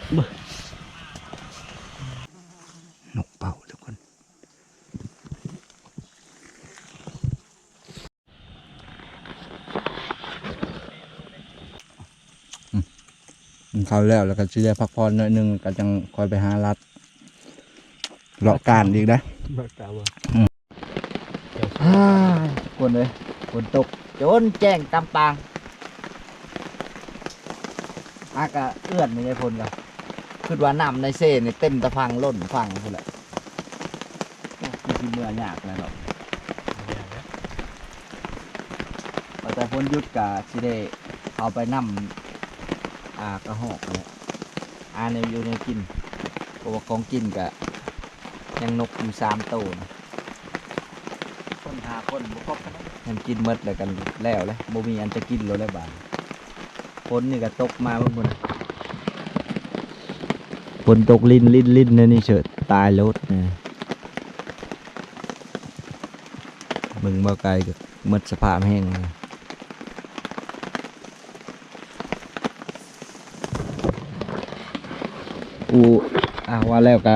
นกเป่าทุกคนเขาแล้วก็จะได้พักผ่อนหน่อยนึงก็จังคอยไปหารัดเลาะการอีกนะคนเลยฝนตกจนแจ้งตำปางอากะเอื้อนไม่ได้พลกันคือว่าน้ำในเซ่ในเต็มตะพังล้นฟังคนแหละที่เมื่อยากเลยหรอกแต่พ้นยุดกะสิได้เอาไปนำกระหอกเลยในอยู่ในกินเพราะว่าของกินกะยังนกอยู่3 ตัวคนหาคนบุกบยังกินมดเลยกันแล้วเลยบ่มีอันจะกินเลยแล้วบ้านฝนนี่ก็ตกมาเมื่อกี้ฝนตกลิ้นนี่เฉิดตายรถเนี่ยมึงบ่ไกลก็หมดสภาพแห้งว่าแล้วก็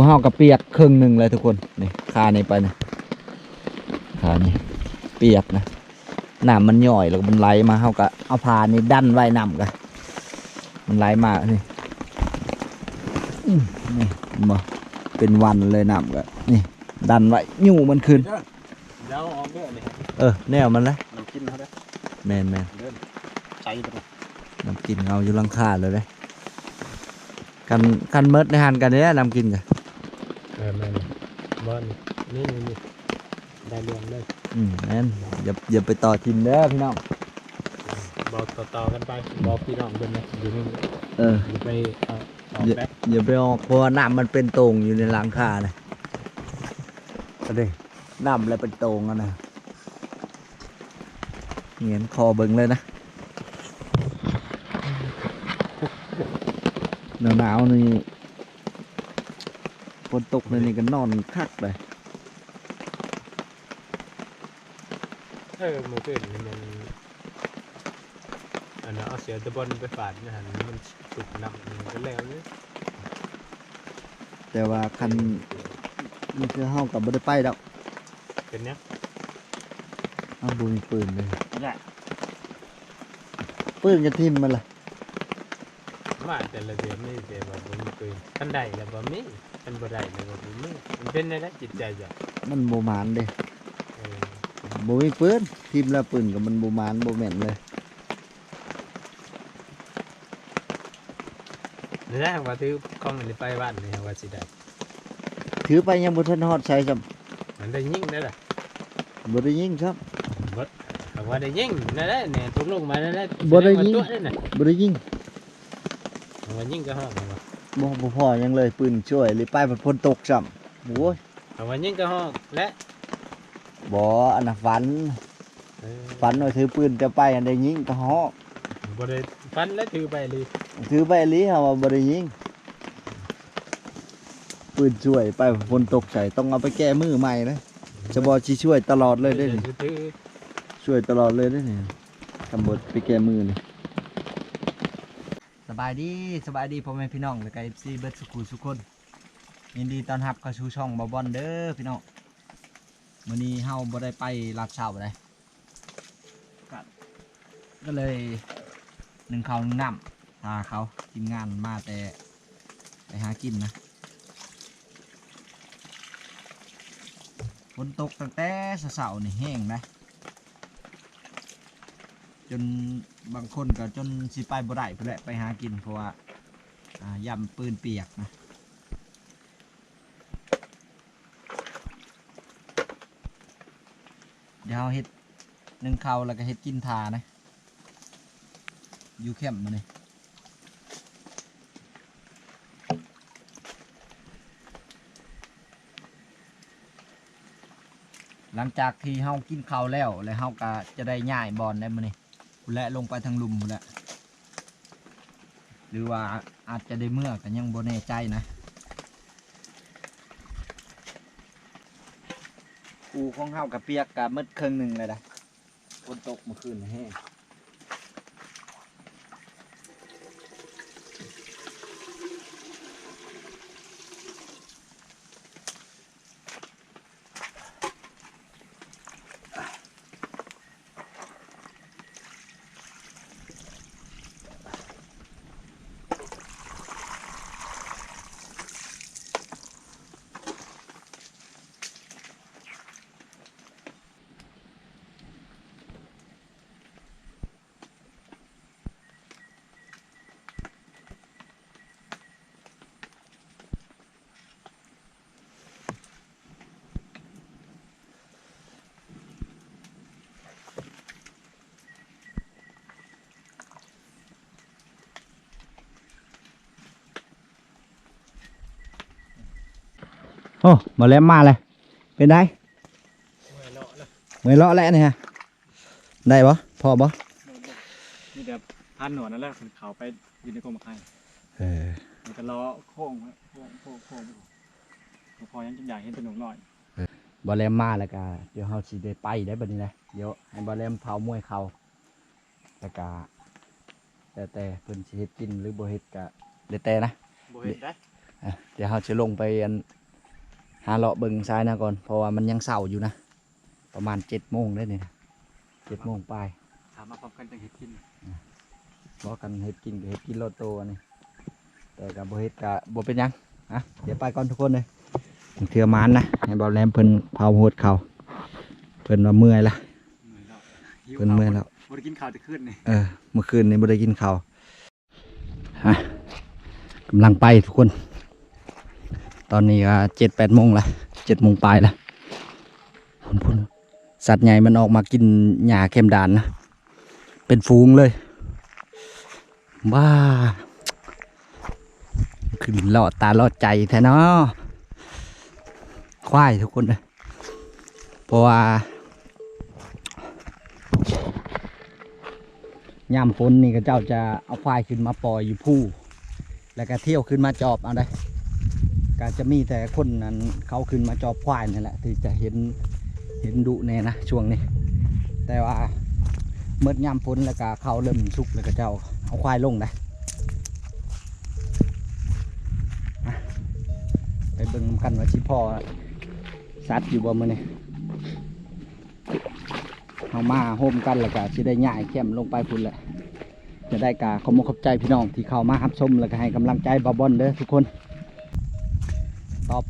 เฮากระเปียกครึ่งหนึ่งเลยทุกคนนี่คานี่ไปนะคานี่เปียกนะน้ำมันย่อยแล้วมันไหลมาเฮาก็เอาพานี่ดันไว้น้ำกันมันไหลมานี่มาเป็นวันเลยน้ำกันนี่ดันไว้ยู่มันขึ้นแนวมันเลยน้ำกินเขาได้แมนใส่ไปน้ำกินเงาอยู่ลังคาเลยเลยกันเมิดในหันกันเนี้ยนำกินกันแมนบอลนี่ได้เรื่องเลยแมนอย่าไปต่อทิมเด้อพี่น้องบอกต่อกันไปบอกพี่น้องเป็นไงอยู่นี่อย่าไปอย่าไปออกเพราะน้ำมันเป็นโต่งอยู่ในหลังคาเลยก็ได้น้ำอะไรเป็นโต่งอ่ะนะเงี้ยคอเบิ้งเลยนะหนาวนี่ฝนตกนี่ก็นอนคักเลยมันขึ้นมันอันนั้นเอาเสียตะบอลไปฝาดนะฮะมันสุกน้ำมันก็แล้วเนี่ยแต่ว่าคันมันคือเฮากับบ่ได้ไปดอกเป็นเนี้ยบุญปืนเลยปืนจะทิ่มมันล่ะว่าแต่ละเดือนไม่เสียแบบบุญปืนคันใดแล้วบ่มีคันบ่ได้แล้วบ่มีมันเป็นในจิตใจจ้ะมันโบมานเด้โบมีปืนทิ่มแล้วปืนกับมันโบมานโบแม่นเลยนี่แหละว่าถือของมันไปบ้านนี่ว่าสิได้ถือไปยังบ่ทันฮอดใส่ซ้ำมันได้ยิงได้ล่ะบ่ได้ยิงครับบ่ว่าได้ยิงนั่นแหละเนี่ยตกลงมานั่นแหละบ่ได้ยิงบ่ได้ยิงว่ายิงก็ห้องบ่พอยังเลยปืนช่วยหรือไปฝนตกซ้ำโอ้ยว่ายิงก็ห้องและบ่อันน่ะฝันว่าถือปืนจะไปอันได้ยิงก็ฮ้อบ่ได้ฝันแล้วถือไปเลยเฮาว่าบ่ได้ยิงปืนช่วยไปฝนตกใส่ต้องเอาไปแก้มือใหม่นะจะบ่สิช่วยตลอดเลยได้นี่ช่วยตลอดเลยได้นี่ทำบทไปแก้มือนี่สบายดีพ่อแม่พี่น้องและก็ FC เบิดสุขุทุกคนยินดีต้อนรับเข้าสู่ช่องบ่บอนเด้อพี่น้องมื้อนี้เฮาบ่ได้ไปลาดเช้าบ่ได้ก็เลยนึ่งข้าวนึ่งน้ำพาเขาทีมงานมาแต่ไปหากินนะฝนตกตั้งแต่เช้าๆนี่แห้งนะจนบางคนก็จนสิไปบ่ได้เพื่อไปหากินเพราะว่ายำปืนเปียกนะเดี๋ยวเฮ็ดนึ่งข้าวแล้วก็เฮ็ดกินทานะอยู่เข้มมาเลยหลังจากที่เฮากินข้าวแล้วเฮาก็จะได้ย่ายบอลได้มานี่และลงไปทางลุมแหละหรือว่าอาจจะได้เมื่อกันยังบ่แน่ใจนะอูของเฮากับเปียกกับมืดครึ่งหนึ่งเลยนะฝนตกเมื่อคืนแห้ง โอ้มาแล้วมาเลยเป็นไง ไม่เลาะแล้ว เมื่อยเลาะแล้วเนี่ยได้ปะพอปะ นี่แต่พันหนวดนั่นแหละมันเขาไปยืนในกรมไข่ มันจะล้อโค้งพอยังจะอยากเห็นสนุกหน่อย บอลเลมมาแล้วก็เดี๋ยวเขาสิได้ไปได้บัดนี้นะเดี๋ยวให้บอลเลมเผามวยเขาแล้วก็แต่เพิ่นสิเฮ็ดกินหรือบ่เฮ็ดก็แล้วแต่นะ โบเห็นได้ เดี๋ยวเราจะลงไปหาเลาะเบิ่งซ้ายนะก่อนเพราะว่ามันยังเศร้าอยู่นะประมาณ7 โมงได้นี่นะ7 โมงปลาย ถามมาพร้อมกันจะเห็นกิน บอกกันเฮ็ดกินก็เฮ็ดกินโลโตอันนี้แต่กับบ่เฮ็ดก็บ่เป็นหยังเดี๋ยวไปก่อนทุกคนเลยเทื่อมานนะให้บอลแรมเพิ่นเผาโหดเขาเพิ่นว่าเมื่อยละเพิ่นเมื่อยแล้ว บ่ได้กินข้าวจะขึ้นนี่ เมื่อคืนนี้บ่ได้กินข้าวกำลังไปทุกคน ตอนนี้ก็7-8 โมงละ7 โมงปลายละพุ่นสัตว์ใหญ่มันออกมากินหญ้าเข้มดานนะเป็นฝูงเลยบ้าขึ้นลอดตาลอดใจแท้เนาะควายทุกคนเลยเพราะว่ายามฝนนี่ก็เจ้าจะเอาควายขึ้นมาปล่อยอยู่ผู้แล้วก็เที่ยวขึ้นมาจอบเอาได้ก็จะมีแต่คนนั้นเขาขึ้นมาจอบควายนี่แหละที่จะเห็นดุแน่นะช่วงนี้แต่ว่าเมื่อยามฝนแล้วก็เขาเริ่มสุกแล้วก็เจ้าเอาควายลงได้ไปเบิ่งกันว่าชิพ่อสัตว์อยู่บ่มื้อนี้เอามาโฮมกันแล้วก็สิได้ย้ายแคมป์ลงไปพุ่นแหละจะได้กาขอบคุณขอบใจพี่น้องที่เข้ามารับชมแล้วก็ให้กำลังใจบาบอนเด้อทุกคนตอบ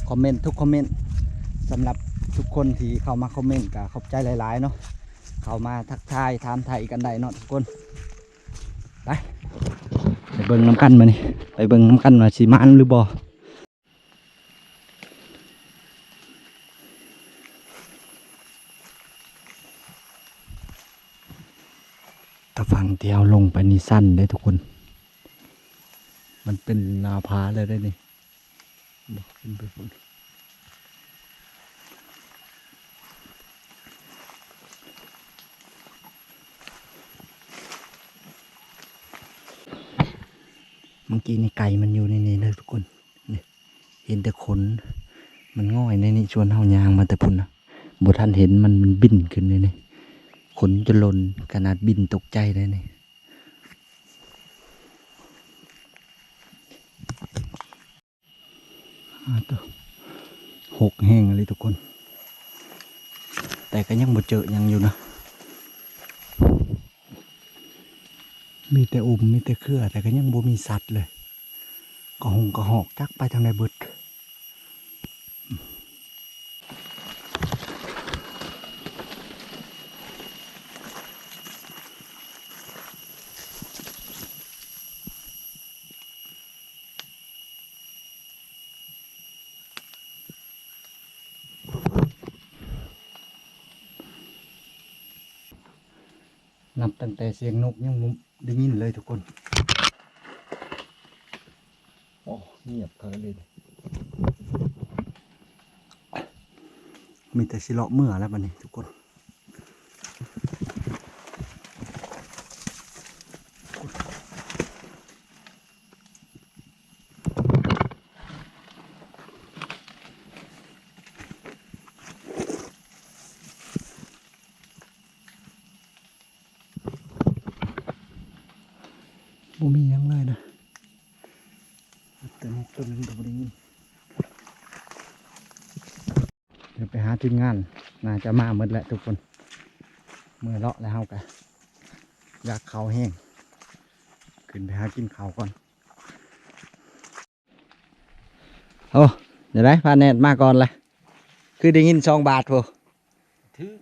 คอมเมนต์ทุกคอมเมนต์สำหรับทุกคนที่เข้ามาคอมเมนต์ก็ขอบใจหลายๆเนาะเข้ามาทักทายถามไทยกันได้เนาะทุกคนไปเบิ่งน้ำกันมานี่ไปเบิ่งน้ำกันว่าสิมานหรือบ่ถ้าฟังเที่ยวลงไปนี่สั้นได้ทุกคนมันเป็นนาผาเลยได้นี่บอกขึ้นไปพุ่นเมื่อกี้นี่ไก่มันอยู่ในนี้เลยทุกคนนี่เห็นแต่ขนมันง่อยในนี้ชวนเฮายางมาแต่พุ่นนะบ่ทันเห็นมันบินขึ้นเลยนี่ขนจะหล่นขนาดบินตกใจเลยนี่ตัวหกแห้งเลยทุกคน แต่ก็ยังบ่เจอยังอยู่นะมีแต่มีแต่เครือแต่ก็ยังบ่มีสัตว์เลยก็หงก็หอกจักไปทางไหนเบิดนับตั้งแต่เสียงนกยังได้ยินเลยทุกคนโอ้เงียบเลยมีแต่สิเลาะเมื่อแล้วบัดนี้ทุกคนบ่มียังเลยนะแต่นกตัวนึงก็บ่ได้ยินเดี๋ยวไปหาทีมงานน่าจะมาหมดแหละทุกคนเมื่อเลาะแล้วเฮาก็อยากข้าวแห้งขึ้นไปหากินข้าวก่อนโอ้เดี๋ยวได้พาแนนมาก่อนเลยคือได้ยิน2 บาทพอ ถือ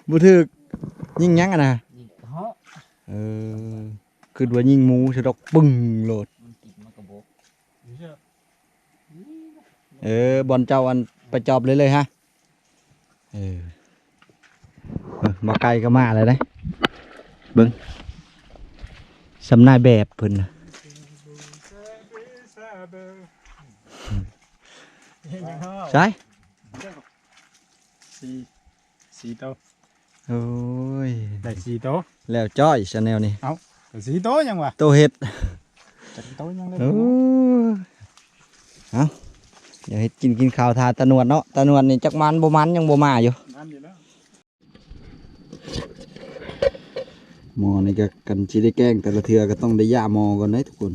บุถึกยิงยังอะนะ ยิงเหาะ คือว่ายิงหมูสะดอกปึ้งโหลด มันติดมากระบอก บอลเจ้าอันไปจอบเลยฮะมาไกลก็มาเลยนะเบิ้งสำนายแบบเพิ่นนะ ใช่ สี่โต โอ้ย ได้สี่โต แล้วจ้อยชาแนลนี่ สี่โตยังวะ โตเฮ็ด จักโตยังได้ โอ้เอาเดี๋ยวเฮ็ดกินข้าวทาตะนวดเนาะตะนวดนี่จักมันบ่มันยังบ่มาอยู่ มันอยู่แล้ว หมอนี่ก็กันสิได้แกล้งแต่ละเทื่อก็ต้องได้ย่าหมอก่อนเด้ทุกคน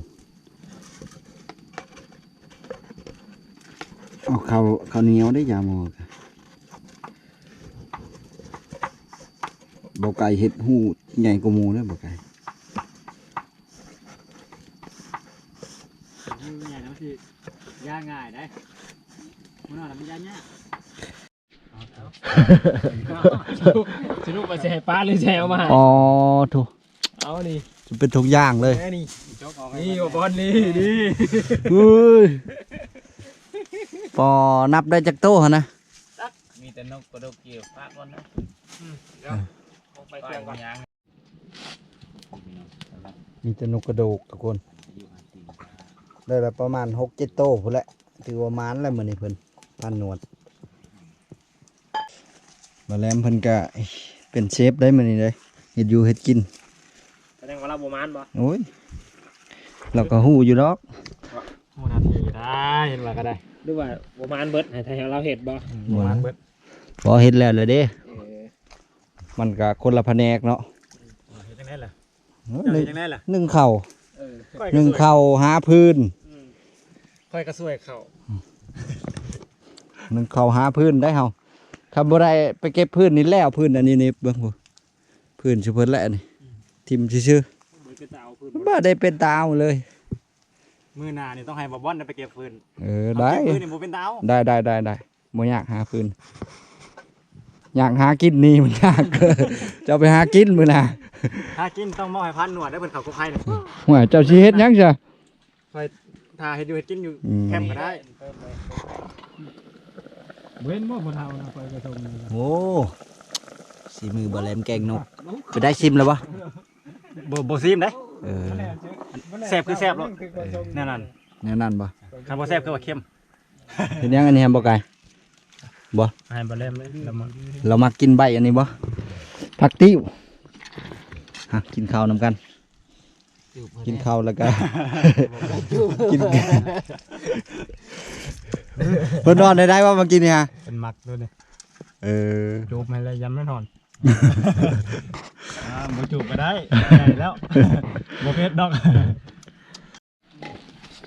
เอาข้าวเหนียวได้ย่าหมอก็บ่ไก่เฮ็ดหูใหญ่กว่าหมู่เด้อบ่ไก่ ง่ายนะที่ย่าง่ายได้มันน่ามันย่าง่ายสนุกไปแช่ปลาหรือแช่เอามา อ๋อถูก เอานี่ จะเป็นทุกอย่างเลย นี่นี่บอลนี่นี่ เฮ้ยพอนับได้จากโต้หั่นนะ มีแต่นกกระดกเกี่ยวปากก่อนนะ เดี๋ยวไปเครื่องก่อน ยาง มีแต่นกกระโดกทุกคนได้ละประมาณ6-7 โต้พุ่นแหละถือว่ามานแล้วมื้อนี้เพิ่นพันหนวดมาแลมเพิ่นก็เป็นเชฟได้มื้อนี้เลยเฮ็ดอยู่เฮ็ดกิน แสดงว่าเราโบมานบ่ โอ้ยเราก็ฮู้อยู่ดอก โมนาทีได้เห็นว่าก็ได้หรือว่าโบมานเบิดให้เราเห็ดบ่โบมานเบิด พอเฮ็ดแล้วเลยเด้มันก็คนละแผนกเนาะ เห็ดจังได๋ล่ะ เออ เฮ็ดจังได๋ล่ะ นึ่งข้าว ค่อย นึ่งข้าวหาพื้น ค่อยกระซวยเข้า นึ่งข้าวหาพื้นได้เฮาคำบ่ได้ไปเก็บพื้นนี่แล้วพื้นอันนี้นี่เบิ่งบ่พื้นสิเพิ่นแหละนี่ทิ่มซื่อ บ่จะเอาพื้น ๆบ่ได้เป็นตาวเลย มื้อหน้านี่ต้องให้บ่บ่อนไปเก็บพื้น ได้ พื้นนี่บ่เป็นตาว ได้บ่อยากหาพื้นอยากหากินนี่มันยาก จะไปหากินมื้อหน่ะ ถ้ากินต้องมอบให้พันหนวดได้เพิ่นเข้ากุ๊กไผนี่ หัวเจ้าสิเฮ็ดหยังซะ ถ้าเฮ็ดอยู่เฮ็ดกินอยู่แคมป์ก็ได้เว้นบ่บ่เท่านะค่อยกระทง โอ้สีมือบ่แหลมแกงนกไปได้ชิมแล้วบ่ บ่ซีมเด้ เออ แซ่บคือแซ่บแล้วแน่นอน แนวนั้นบ่ คันบ่แซ่บคือว่าเค็ม เฮ็ดหยังอันนี้แฮมบ่ไก่บ่ ให้บ่เล่มเลยละมั้ง เรามากินใบอันนี้บ่ผักติ้วฮะกินข้าวนำกัน กินข้าวแล้วก็ กินเพิ่นนอนได้ว่ามากินนี่ฮะ เป็นมักด้วยนี่ เออ จูบให้แล้วยำไม่นอนบ่จูบก็ได้แล้วบ่เผ็ดดอก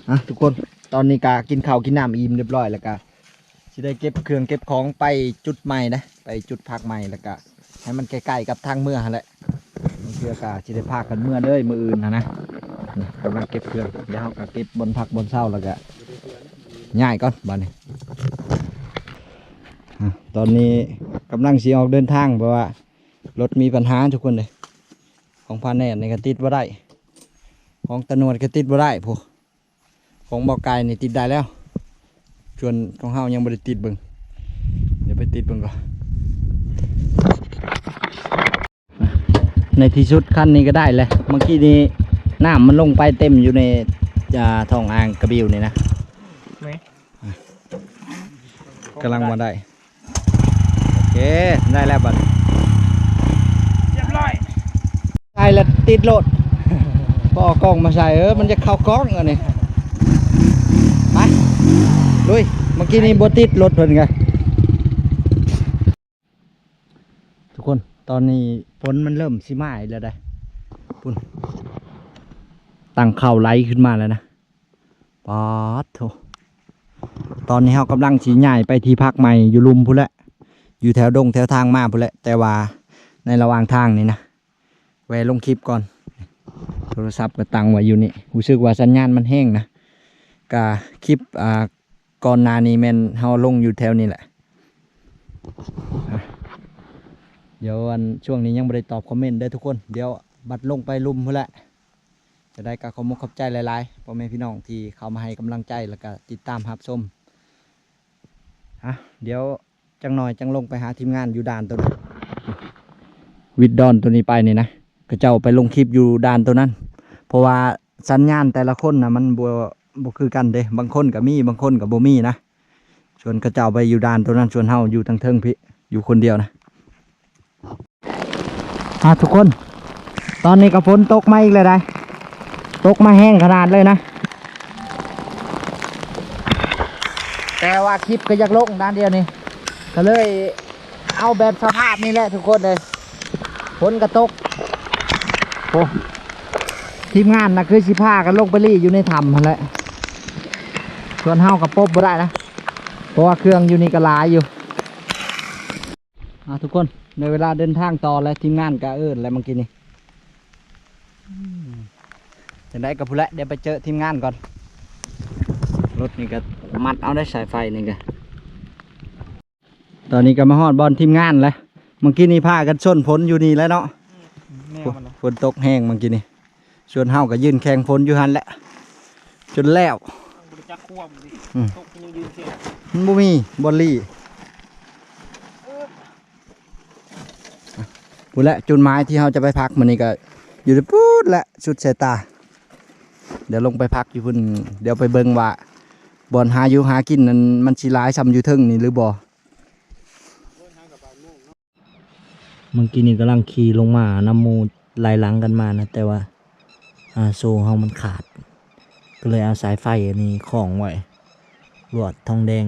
อ่ะทุกคนตอนนี้ก็กินข้าวกินน้ำอิ่มเรียบร้อยแล้วก็สิได้เก็บเครื่องเก็บของไปจุดใหม่นะไปจุดพักใหม่แล้วก็ให้มันใกล้ๆกับทางเมื่อหั่นแหละเพื่อกะสิได้พากันเมื่อเด้อมื้ออื่นนะนี่กำลังเก็บเครื่องเดี๋ยวเราก็เก็บบนพักบนเช้าแล้วก็ง่ายก่อนบัดนี้อ่ะตอนนี้กำลังสิออกเดินทางเพราะว่ารถมีปัญหาทุกคนเลยของพาแนนนี่ก็ติดบ่ได้ของตะนวดก็ติดบ่ได้พวกของบ่อไก่นี่ติดได้แล้วส่วนของเฮายังบ่ได้ติดเบิ่งเดี๋ยวไปติดเบิ่งก่อนในที่สุดคันนี้ก็ได้เลยเมื่อกี้นี้น้ำมันลงไปเต็มอยู่ในท้องอ่างกระบิวนี่นะกำลังมาได้โอเคได้แล้วบัด เรียบร้อย ใส่แล้วติดโหลดก็เอากล้องมาใส่มันจะเข้ากล้องอันนี้ไปลุยเมื่อกี้นี้บติดรถเพิ่นไงทุกคนตอนนี้ฝนมันเริ่มสิมาอีกแล้วได้ปุ่นตั้งเข่าไหลขึ้นมาแล้วนะป๊อดโถตอนนี้เรากำลังชี้ใหญ่ไปที่พักใหม่อยู่ลุมพุ่นแหละอยู่แถวดงแถวทางมาพุ่นแหละแต่ว่าในระหว่างทางนี่นะแวะลงคลิปก่อนโทรศัพท์ก็ตั้งไว้อยู่นี่รู้สึกว่าสัญญาณมันแห้งนะกะคลิปก่อนหน้านี้แม่นเฮาลงอยู่แถวนี้แหละเดี๋ยวช่วงนี้ยังไม่ได้ตอบคอมเมนต์เด้อทุกคนเดี๋ยวบัดลงไปลุมพุ่นแหละจะได้กะขอบคุณขอบใจหลายๆพ่อแม่พี่น้องที่เข้ามาให้กำลังใจแล้วก็ติดตามรับชมเดี๋ยวจังหน่อยจังลงไปหาทีมงานอยู่ด่านตัวนี้วิดดอนตัวนี้ไปนี่นะก็เจ้าไปลงคลิปอยู่ด่านตัวนั้นเพราะว่าสัญญาณแต่ละคนนะมันบ่คือกันเด้บางคนก็มีบางคนก็บ่มีนะ ชวนกระเจ้าไปอยู่ด่านตัวนั้นชวนเฮาอยู่ทางเทิงพี่อยู่คนเดียวนะทุกคนตอนนี้ก็ฝนตกมาอีกเลยได้ตกมาแห้งขนาดเลยนะแต่ว่าคลิปก็อยากลงด้านเดียวนี่ก็เลยเอาแบบสภาพนี่แหละทุกคนเลยฝนก็ตกโอ้ทีมงานนะคือสิพากันลงไปรีอยู่ในถ้ำนั่นแหละส่วนเฮากับปบบ่ได้นะเพราะว่าเครื่องอยู่นี่ก็หลายอยู่ทุกคนในเวลาเดินทางต่อแล้วทีมงานก็อะไรเมื่อกี้นี่จะได้กับผู้ละเดี๋ยวไปเจอทีมงานก่อนรถนี่ก็มัดเอาได้สายไฟนี่ก็ตอนนี้ก็มาฮอดบอลทีมงานแล้วเมื่อกี้นี่พากันชนฝนอยู่นี่แล้วเนาะฝนตกแห้งเมื่อกี้นี่ส่วนเฮาก็ยืนแข่งฝนอยู่หันแหละจนแล้วมันบ่มีบอลลี่พูดแล้วจุดหมายที่เราจะไปพักมันนี่ก็อยู่ในพูดและสุดสายตาเดี๋ยวลงไปพักอยู่พุ่นเดี๋ยวไปเบิ่งว่าบอลหาอยู่หากินนั้นมันสิหลายซ้ำอยู่เทิงนี่หรือบ่เมื่อกี้นี่กำลังขี่ลงมาน้ำมูไหลหลังกันมานะแต่ว่าโซ่เฮามันขาดก็เลยเอาสายไฟอันนี้คล้องไว้ลวดทองแดง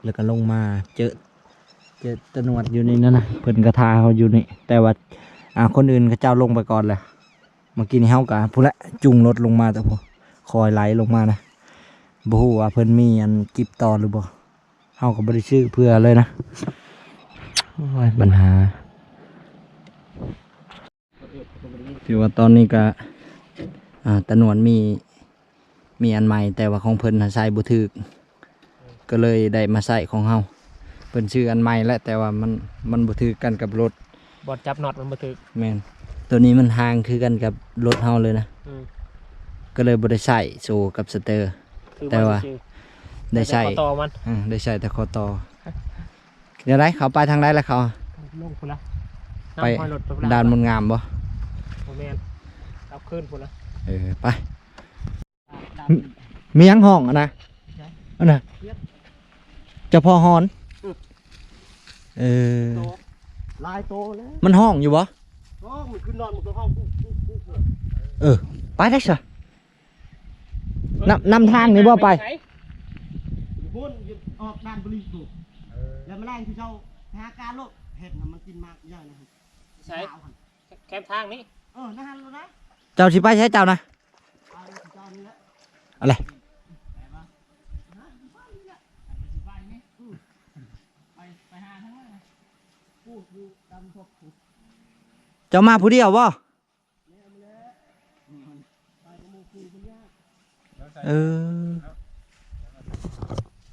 แล้วก็ลงมาเจอตะนวดอยู่นี่นั่นนะเพิ่นกระทาเขาอยู่นี่แต่ว่าคนอื่นก็เจ้าลงไปก่อนเลยเมื่อกี้นี่เฮากะพูดละจุงรถลงมาแต่พอคอยไหลลงมานะบ่ฮู้ว่าเพิ่นมีอันกิบต่อหรือบ่เฮาก็บ่ได้ชื่อเพื่อเลยนะโอ้ยปัญหาถือว่าตอนนี้ก็ตะนวดมีอันใหม่แต่ว่าของเพิ่นใส่บ่ถึกก็เลยได้มาใส่ของเฮาเพิ่นชื่ออันใหม่แล้วแต่ว่ามันบ่ถือกันกับรถบอดจับน็อตมันบ่ถึกแม่นตัวนี้มันห่างคือกันกับรถเฮาเลยนะก็เลยบ่ได้ใส่โซ่กับสเตอร์แต่ว่าได้ใส่ต่อมันได้ใส่แต่คอต่อเดี๋ยวไรเขาไปทางไหนแล้วเขาลงพุ่นละไปด่านมนงามบ่แม่นเอาขึ้นพุ่นละไปมียังห้องนะอันน่ะเจ้าพ่อฮอนลายโตแล้วมันห้องอยู่บ่มันขึ้นนอนมันก็ห้องไปได้สินำทางนี่บ่ไปพุ่นออกด้านบริสุทธิ์แล้วมาแรงที่เจ้าหาการโลดเห็ดมันกินมากใหญ่นะครับใช่แคมทางนี้นะฮะแล้วนะเจ้าสิไปใช้เจ้านะอะไรเจ้ามาผู้เดียวบ่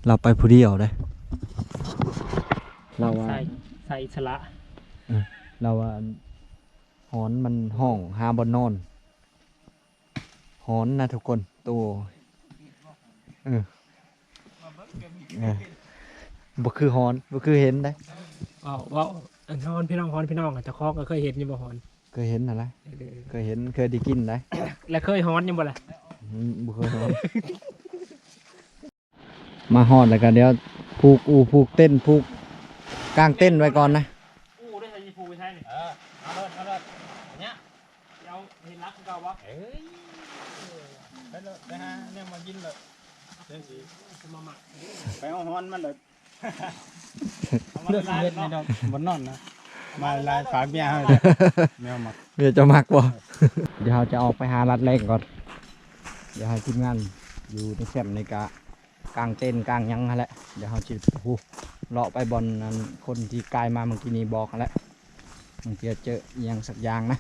เราไปผู้เดียวเลยเราว่าใส่อิสระเราว่าหอนมันห้องหาบนนอนหอนนะทุกคนตัวบ่คือหอนบ่คือเห็นได้ว่าฮอนพี่น้องฮอนพี่น้องจะคอกก็เคยเห็นอยู่บ่ฮอนเคยเห็นอะไรเคยเห็นเคยได้กินได้แล้วเคยฮอนยังบ่ล่ะบ่เคยฮอนมาฮอนแล้วกันเดี๋ยวผูกเต้นผูกกลางเต้นไว้ก่อนนะได้ใช้ผูกไปใช่นี่เอาเลยเนี่ยเอาเห็นรักเก่าบ่ไปหาเนี่ยมากินเลยเดี๋ยวสิมาหมักไปเอาฮอนมันเลยเลือดเลือดในดอกบนนอนนะมาลายฝาเมียให้แมวหมักเมียจะมักบ่เดี๋ยวเราจะออกไปหารัดแรกก่อนเดี๋ยวให้ทีมงานอยู่ในแคมป์ในกลางเต้นกลางยังฮะแหละเดี๋ยวเราจะเลาะไปบอลนั้นคนที่กายมาเมื่อกี้นี้บอกแล้วบางทีเจออย่างสักอย่างนะ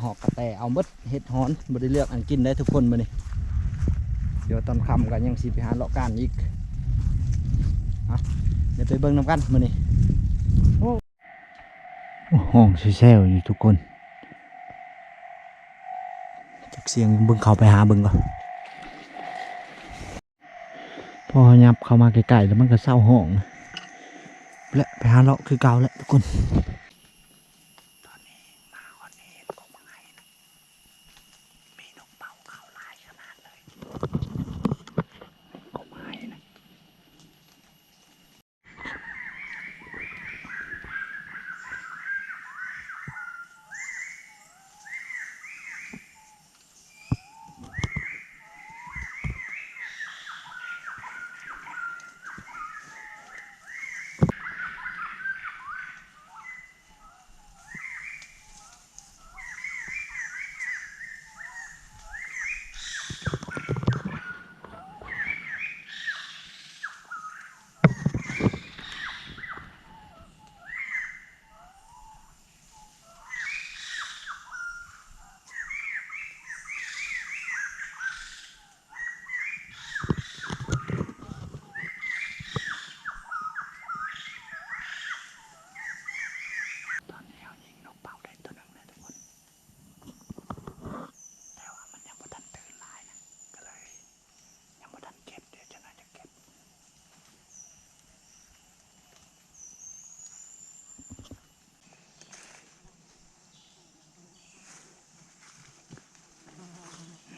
หอกกระแตเอามดเห็ดฮ้อนบริเลือกอันกินได้ทุกคนมาเนี่ยเดี๋ยวตอนค่ำกันยังสิไปหาเลาะการอีกเดี๋ยวไปเบิ้งน้ำกันมาเนี่ยห้องแซวอยู่ทุกคนจากเสียงเบิ้งเข้าไปหาเบิ้งก่อนพอยับเข้ามาไกลๆแล้วมันก็เศร้าห้องและไปหาเลาะคือเก่าแล้วทุกคน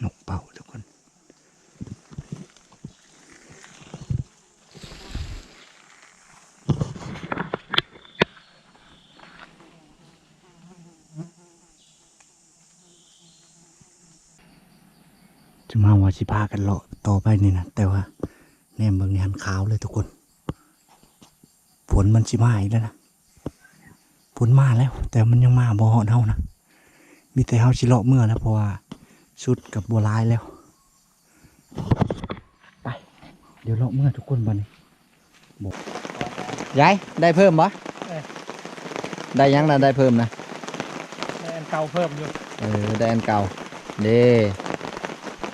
นกเป่าทุกคนจะมาว่าสิพากันเลาะต่อไปนี่นะแต่ว่าแนมเบิ่งนี่หันขาวเลยทุกคนฝนมันสิมาอีกแล้วนะฝนมาแล้วแต่มันยังมาบ่ฮอดเฮานะมีแต่เฮาสิเลาะเมื่อแล้วเพราะว่าชุดกับบัวลายแล้วไปเดี๋ยวเลาะเมื่อทุกคนบัดนี้บอกยายได้เพิ่มบ่ได้ยังนะได้เพิ่มนะ ได้อันเก่าเพิ่มอยู่ ได้อันเก่าเด้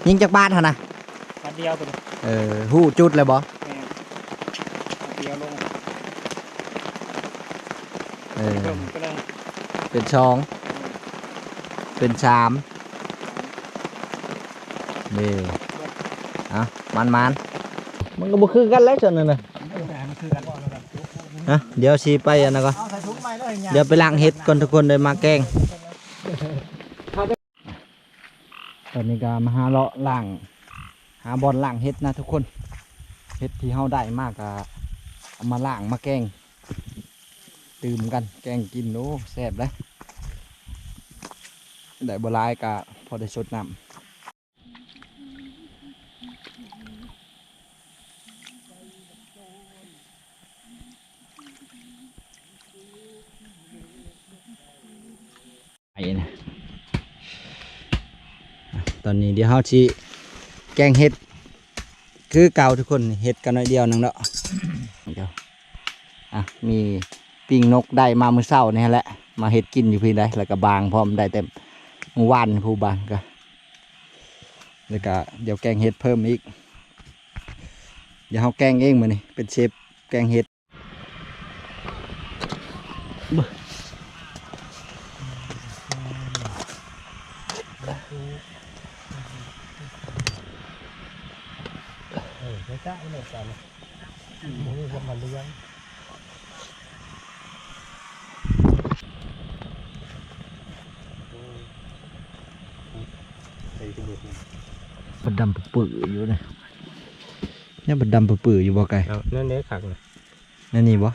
ยิงจากบ้านฮะนะ อันเดียวตัวนี้ หู้จุดเลยบ่ แม่นอันเดียวลงเพิ่มก็ได้ เป็นช่องเป็นชามเด้อ่ะมันก็บ่คือกันแล้วจนนั่นน่ะ มันคือกันบ่แล้วกัน ฮะเดี๋ยวสิไปอันนั้นก่อน เอาใส่ถุงใหม่แล้วให้ยา เดี๋ยวไปล้างเห็ดก่อนทุกคนเลยมาแกงตอนนี้ก็มาหาเลาะล้างหาบอลล้างเห็ดนะทุกคนเห็ดที่เฮาได้มากก็เอามาล้างมาแกงตื่มกันแกงกินโอ้แซ่บเลยได้บัวลายก็พอได้สดน้ำไอ้นะตอนนี้เดี๋ยวเฮาสิแกงเห็ดคือเก่าทุกคนเห็ดกันหน่อยเดียวนึงเนาะเดี๋ยวมีปิ้งนกได้มามื้อเช้านี่แหละมาเห็ดกินอยู่พี่ได้แล้วก็บางพร้อมได้เต็มเมื่อวานผู้บางก็แล้วก็เดี๋ยวแกงเห็ดเพิ่มอีกเดี๋ยวเฮาแกงเองมื้อนี้เป็นเชฟแกงเห็ดไม่จ้าไม่จ้าเลยนี่ก็มาเลี้ยง บัดดำปื้ออยู่เลยเนี่ยบัดดำปื้ออยู่บ่ไกล เอานั่นเด้ขักน่ะ นั่นนี่บ่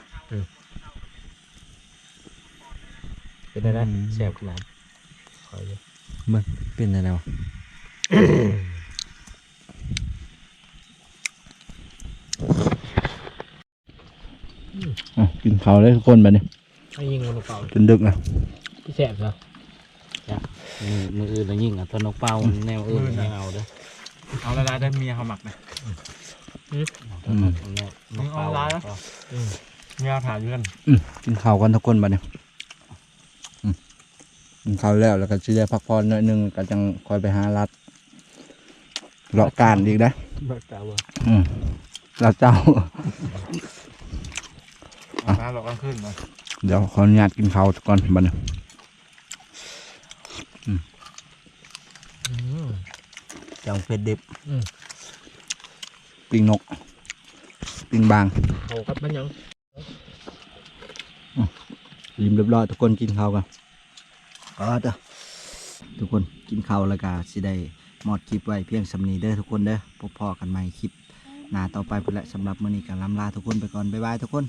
เป็นได้แซ่บขนาดขออยู่ มันเป็นอะไรวะ กินข้าวเลยทุกคนแบบนี้ ให้ยิงนกเป่า จนดึกนะ พี่แซ่บเหรอมืออื่นแล้วยิงตัวนกเป่าแนวอื่นยังเอาเด้อ เอาละลายได้เมียเขาหมักไหม นกเป่า เมียถ่ายอยู่กัน กินข้าวกันทุกคนแบบนี้กินข้าวแล้วก็จะได้พักผ่อนหน่อยนึงก็จังคอยไปหารัดเลาะการอีกนะ บักเป่า เราเจ้า น้าเราก็ขึ้นมา เดี๋ยวขออนุญาตกินข้าวก่อนบัดนี้จังเผ็ดดิบปิ้งนกปิ้งบาง เขากับมันยัง ริมเรียบร้อยทุกคนกินข้าวกันเด้อทุกคนกินข้าวแล้วก็สิได้หมดคลิปไว้เพียงสำนีเด้อทุกคนเด้อพบพ่อกันใหม่คลิปหน้าต่อไปพุ่นละสำหรับมื้อนี้ก็ลำลาทุกคนไปก่อนบ๊ายบายทุกคน